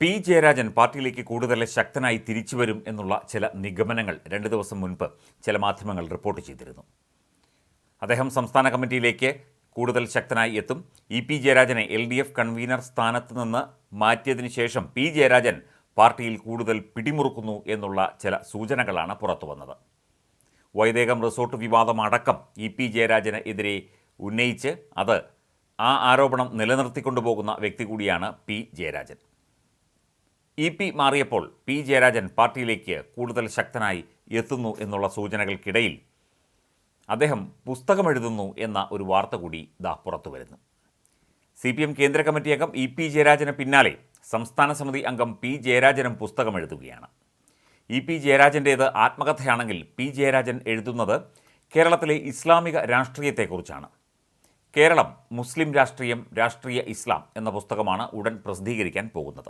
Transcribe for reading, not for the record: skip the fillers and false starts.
P Jayarajan പാർട്ടിയിലേക്ക് കൂടുതൽ ശക്തനായി തിരിച്ചുവരും എന്നുള്ള ചില നിഗമനങ്ങൾ 2 ദിവസം മുൻപ് ചില മാധ്യമങ്ങൾ റിപ്പോർട്ട് ചെയ്തിരുന്നു. അദ്ദേഹം സംസ്ഥാന കമ്മിറ്റിയിലേക്ക് കൂടുതൽ ശക്തനായി എത്തും. പി ജയരാജനെ LDF കൺവീനർ സ്ഥാനത്ത് നിന്ന് മാറ്റിയതിനു ശേഷം പി ജയരാജൻ പാർട്ടിയിൽ കൂടുതൽ പിടിമുറുക്കുന്നു എന്നുള്ള ചില സൂചനകളാണ് പുറത്തുവന്നത്. വൈദേകം റിസോർട്ട് വിവാദം അടക്കം പി ജയരാജന് എതിരെ ഉന്നയിച്ച് ആ ആരോപണം നിലനിർത്തിക്കൊണ്ടുപോകുന്ന വ്യക്തി കൂടിയാണ് പി ജയരാജൻ. പി മാറിയപ്പോൾ പി ജയരാജൻ പാർട്ടിയിലേക്ക് കൂടുതൽ ശക്തനായി എത്തുന്നു എന്നുള്ള സൂചനകൾക്കിടയിൽ അദ്ദേഹം പുസ്തകമെഴുതുന്നു എന്ന ഒരു വാർത്ത കൂടി പുറത്തു വരുന്നു. CPM കേന്ദ്ര കമ്മിറ്റി അംഗം പി ജയരാജന് പിന്നാലെ സംസ്ഥാന സമിതി അംഗം പി ജയരാജനും പുസ്തകമെഴുതുകയാണ്. പി ജയരാജൻ്റേത് ആത്മകഥയാണെങ്കിൽ പി ജയരാജൻ എഴുതുന്നത് കേരളത്തിലെ ഇസ്ലാമിക രാഷ്ട്രീയത്തെക്കുറിച്ചാണ്. കേരളം, മുസ്ലിം രാഷ്ട്രീയം, രാഷ്ട്രീയ ഇസ്ലാം എന്ന പുസ്തകമാണ് ഉടൻ പ്രസിദ്ധീകരിക്കാൻ പോകുന്നത്.